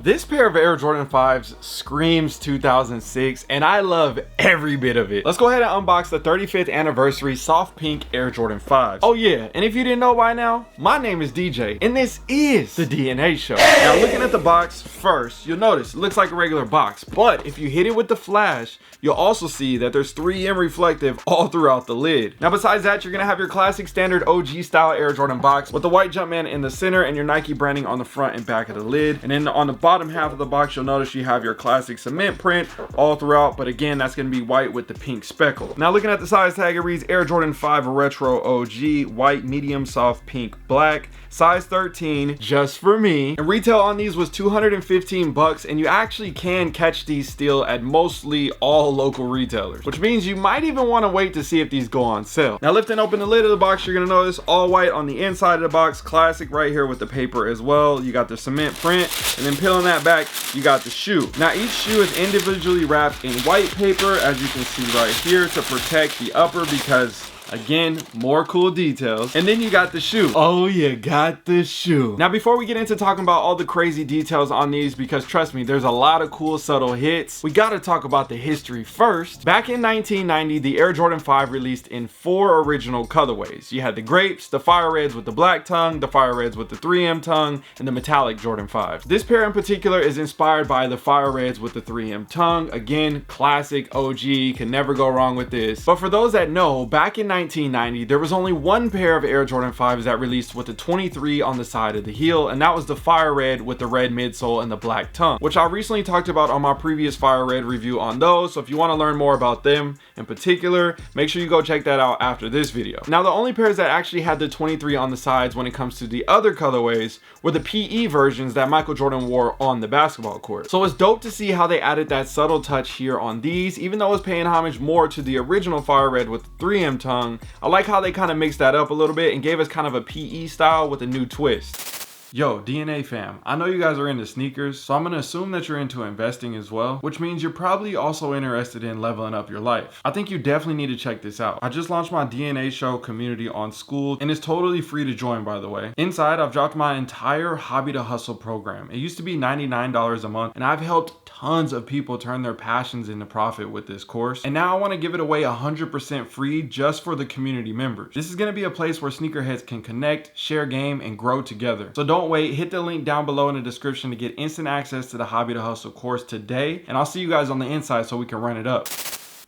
This pair of Air Jordan 5s screams 2006 and I love every bit of it. Let's go ahead and unbox the 35th anniversary soft pink Air Jordan 5s. Oh yeah, and if you didn't know by now, my name is DJ and this is the DNA Show. Now looking at the box first, you'll notice it looks like a regular box, but if you hit it with the flash, you'll also see that there's 3M reflective all throughout the lid. Now besides that, you're gonna have your classic standard OG style Air Jordan box with the white Jumpman in the center and your Nike branding on the front and back of the lid. And then on the bottom half of the box, you'll notice you have your classic cement print all throughout, but again, that's going to be white with the pink speckle. Now looking at the size tag, it reads Air Jordan 5 Retro OG, white, medium, soft, pink, black, size 13, just for me. And retail on these was $215, and you actually can catch these still at mostly all local retailers, which means you might even want to wait to see if these go on sale. Now lifting open the lid of the box, you're going to notice all white on the inside of the box, classic right here with the paper as well. You got the cement print, and then peeling that back, you got the shoe. Now each shoe is individually wrapped in white paper, as you can see right here, to protect the upper because again, more cool details. And then you got the shoe. Oh, you got the shoe. Now, before we get into talking about all the crazy details on these, because trust me, there's a lot of cool subtle hits, we got to talk about the history first. Back in 1990, the Air Jordan 5 released in 4 original colorways. You had the grapes, the fire reds with the black tongue, the fire reds with the 3M tongue, and the metallic Jordan 5. This pair in particular is inspired by the fire reds with the 3M tongue. Again, classic OG, can never go wrong with this. But for those that know, back in 1990, there was only one pair of Air Jordan 5s that released with the 23 on the side of the heel, and that was the fire red with the red midsole and the black tongue, which I recently talked about on my previous fire red review on those. So if you want to learn more about them in particular, make sure you go check that out after this video. Now the only pairs that actually had the 23 on the sides when it comes to the other colorways were the PE versions that Michael Jordan wore on the basketball court. So it's dope to see how they added that subtle touch here on these, even though it's paying homage more to the original fire red with the 3M tongue. I like how they kind of mixed that up a little bit and gave us kind of a PE style with a new twist. Yo, DNA fam, I know you guys are into sneakers, so I'm gonna assume that you're into investing as well, which means you're probably also interested in leveling up your life. I think you definitely need to check this out. I just launched my DNA Show community on School, and it's totally free to join, by the way. Inside, I've dropped my entire Hobby to Hustle program. It used to be $99 a month, and I've helped tons of people turn their passions into profit with this course. And now I want to give it away 100% free just for the community members. This is going to be a place where sneakerheads can connect, share game, and grow together. So don't wait, hit the link down below in the description to get instant access to the Hobby to Hustle course today. And I'll see you guys on the inside so we can run it up.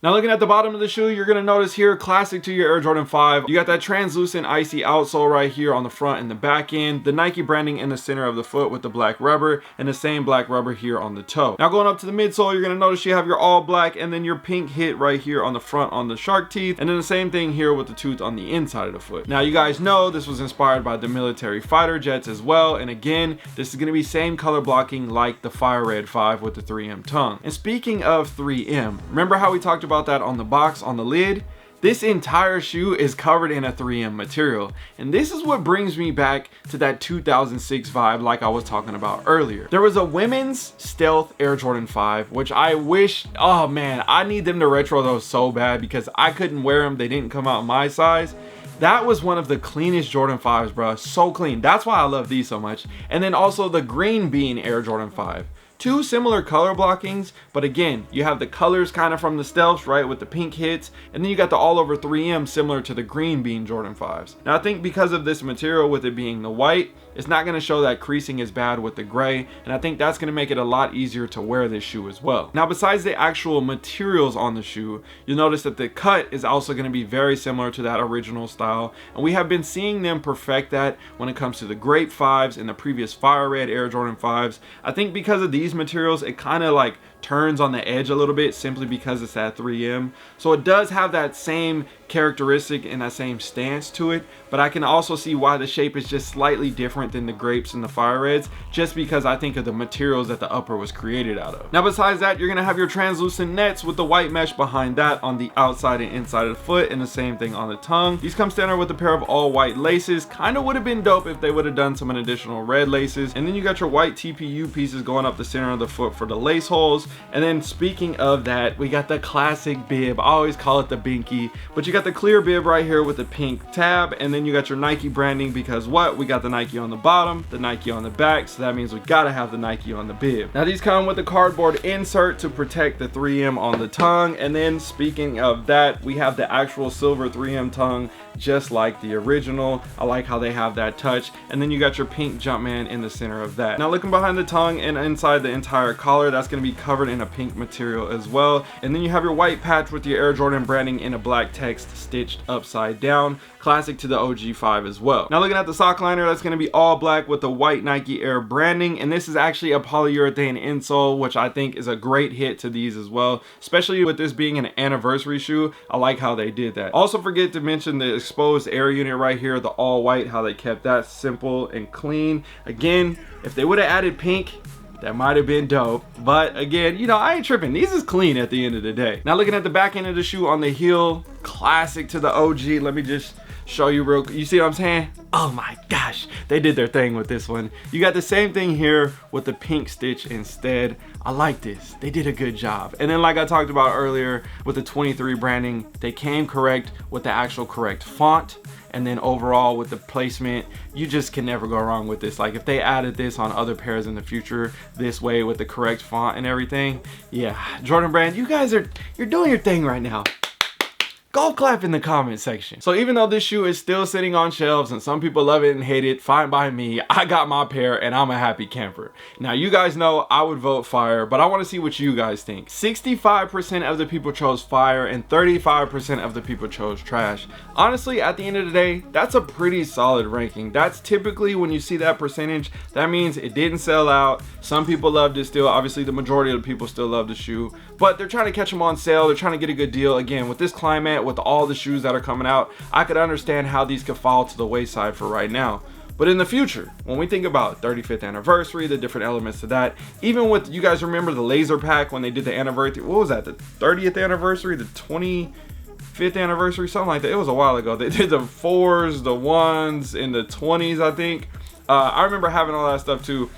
Now looking at the bottom of the shoe, you're gonna notice here, classic to your Air Jordan 5, you got that translucent icy outsole right here on the front and the back end, the Nike branding in the center of the foot with the black rubber, and the same black rubber here on the toe. Now going up to the midsole, you're gonna notice you have your all black and then your pink hit right here on the front on the shark teeth, and then the same thing here with the tooth on the inside of the foot. Now you guys know this was inspired by the military fighter jets as well, and again, this is gonna be same color blocking like the fire red 5 with the 3M tongue. And speaking of 3M, remember how we talked about that on the box on the lid? This entire shoe is covered in a 3M material, and this is what brings me back to that 2006 vibe like I was talking about earlier. There was a women's stealth Air Jordan 5, which I wish, oh man, I need them to retro those so bad because I couldn't wear them. They didn't come out my size. That was one of the cleanest Jordan 5s, bro. So clean. That's why I love these so much. And then also the green bean Air Jordan 5. Two similar color blockings, but again, you have the colors kind of from the stealths, right, with the pink hits, and then you got the all over 3M similar to the green bean Jordan 5s. Now I think because of this material, with it being the white, it's not going to show that creasing is bad with the gray, and I think that's going to make it a lot easier to wear this shoe as well. Now besides the actual materials on the shoe, you'll notice that the cut is also going to be very similar to that original style, and we have been seeing them perfect that when it comes to the grape 5s and the previous fire red Air Jordan 5s. I think because of these materials, it kind of like turns on the edge a little bit simply because it's that 3M. So it does have that same characteristic and that same stance to it, but I can also see why the shape is just slightly different than the grapes and the fire reds, just because I think of the materials that the upper was created out of. Now besides that, you're gonna have your translucent nets with the white mesh behind that on the outside and inside of the foot, and the same thing on the tongue. These come standard with a pair of all white laces. Kind of would have been dope if they would have done some additional red laces. And then you got your white TPU pieces going up the center of the foot for the lace holes. And then speaking of that, we got the classic bib. I always call it the binky, but you got got the clear bib right here with the pink tab, and then you got your Nike branding because what? We got the Nike on the bottom, the Nike on the back, so that means we gotta have the Nike on the bib. Now these come with the cardboard insert to protect the 3M on the tongue, and then speaking of that, we have the actual silver 3M tongue just like the original. I like how they have that touch, and then you got your pink Jumpman in the center of that. Now looking behind the tongue and inside the entire collar, that's going to be covered in a pink material as well, and then you have your white patch with your Air Jordan branding in a black text stitched upside down, classic to the OG 5 as well. Now looking at the sock liner, that's going to be all black with the white Nike Air branding, and this is actually a polyurethane insole, which I think is a great hit to these as well, especially with this being an anniversary shoe. I like how they did that. Also forget to mention the exposed air unit right here, the all white, how they kept that simple and clean. Again, if they would have added pink, that might have been dope, but again, you know, I ain't tripping. These is clean at the end of the day. Now looking at the back end of the shoe on the heel, classic to the OG. Let me just show you real quick. You see what I'm saying? Oh my gosh, they did their thing with this one. You got the same thing here with the pink stitch instead. I like this. They did a good job. And then like I talked about earlier with the 23 branding, they came correct with the actual correct font. And then overall with the placement, you just can never go wrong with this. Like if they added this on other pairs in the future this way with the correct font and everything, yeah, Jordan Brand, you guys you're doing your thing right now. Golf clap in the comment section. So even though this shoe is still sitting on shelves and some people love it and hate it, fine by me. I got my pair and I'm a happy camper. Now you guys know I would vote fire, but I want to see what you guys think. 65% of the people chose fire and 35% of the people chose trash. Honestly, at the end of the day, that's a pretty solid ranking. That's typically when you see that percentage, that means it didn't sell out. Some people loved it still. Obviously the majority of the people still love the shoe, but they're trying to catch them on sale. They're trying to get a good deal. Again, with this climate, with all the shoes that are coming out, I could understand how these could fall to the wayside for right now. But in the future, when we think about 35th anniversary, the different elements to that, even with, you guys remember the laser pack when they did the anniversary, what was that, the 30th anniversary, the 25th anniversary, something like that. It was a while ago. They did the 4s, the 1s, in the 20s, I think. I remember having all that stuff too.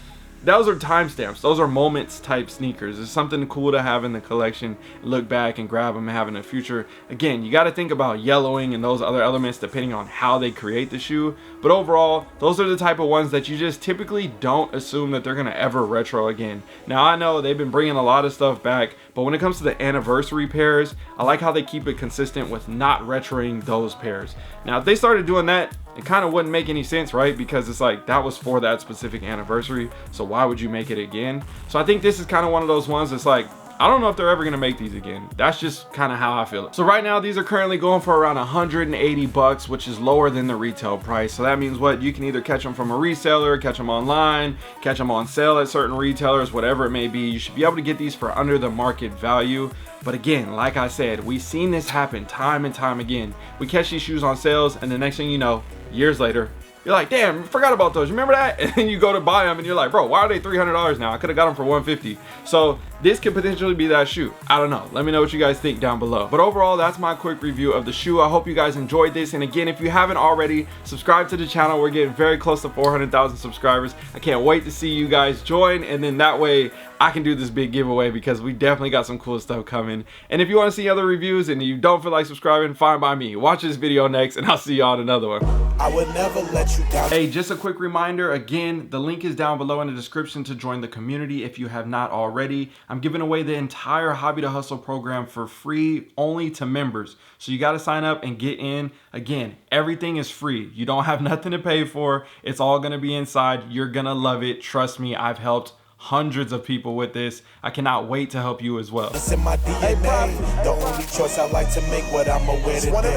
Those are timestamps. Those are moments type sneakers. It's something cool to have in the collection. Look back and grab them and have in the future. Again, you got to think about yellowing and those other elements depending on how they create the shoe. But overall, those are the type of ones that you just typically don't assume that they're going to ever retro again. Now, I know they've been bringing a lot of stuff back, but when it comes to the anniversary pairs, I like how they keep it consistent with not retroing those pairs. Now, if they started doing that, it kind of wouldn't make any sense, right? Because it's like that was for that specific anniversary, so why would you make it again? So I think this is kind of one of those ones that's like, I don't know if they're ever gonna make these again. That's just kind of how I feel. So right now these are currently going for around 180 bucks, which is lower than the retail price. So that means what? You can either catch them from a reseller, catch them online, catch them on sale at certain retailers, whatever it may be. You should be able to get these for under the market value. But again, like I said, we've seen this happen time and time again. We catch these shoes on sales, and the next thing you know, years later, you're like, damn, forgot about those. Remember that? And then you go to buy them and you're like, bro, why are they $300 now? I could have got them for $150. So this could potentially be that shoe. I don't know. Let me know what you guys think down below. But overall, that's my quick review of the shoe. I hope you guys enjoyed this. And again, if you haven't already, subscribe to the channel. We're getting very close to 400,000 subscribers. I can't wait to see you guys join. And then that way I can do this big giveaway because we definitely got some cool stuff coming. And if you want to see other reviews and you don't feel like subscribing, fine by me. Watch this video next and I'll see y'all in another one. I would never let you down. Hey, just a quick reminder, again, the link is down below in the description to join the community if you have not already. I'm giving away the entire Hobby to Hustle program for free only to members. So you got to sign up and get in. Again, everything is free. You don't have nothing to pay for. It's all going to be inside. You're going to love it. Trust me, I've helped hundreds of people with this. I cannot wait to help you as well. It's in my DNA. The only choice I like to make what I'm aware today.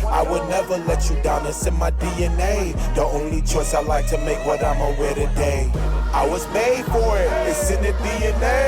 I would never let you down. It's in my DNA. The only choice I like to make what I'm aware today. I was made for it. It's in the DNA.